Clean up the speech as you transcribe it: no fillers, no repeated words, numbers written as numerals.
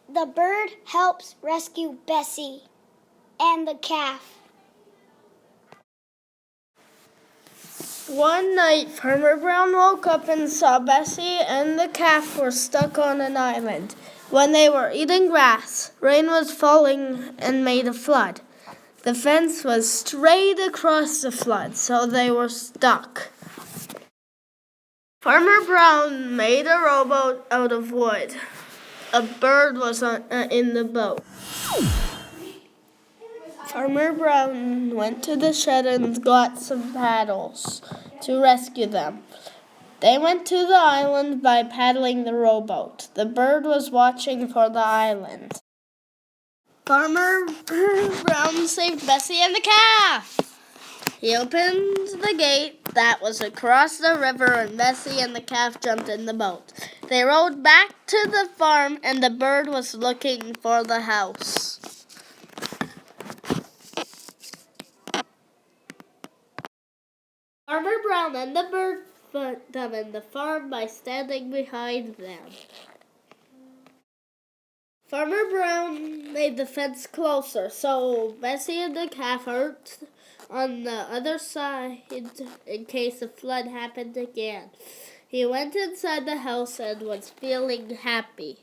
The bird helps rescue Bessie and the calf. One night, Farmer Brown woke up and saw Bessie and the calf were stuck on an island. When they were eating grass, rain was falling and made a flood. The fence was straight across the flood, so they were stuck. Farmer Brown made a rowboat out of wood. A bird was in the boat. Farmer Brown went to the shed and got some paddles to rescue them. They went to the island by paddling the rowboat. The bird was watching for the island. Farmer Brown saved Bessie and the calf. He opened the gate that was across the river, and Bessie and the calf jumped in the boat. They rowed back to the farm, and the bird was looking for the house. Farmer Brown and the bird put them in the farm by standing behind them. Farmer Brown made the fence closer, so Bessie and the calf are on the other side in case a flood happened again. He went inside the house and was feeling happy.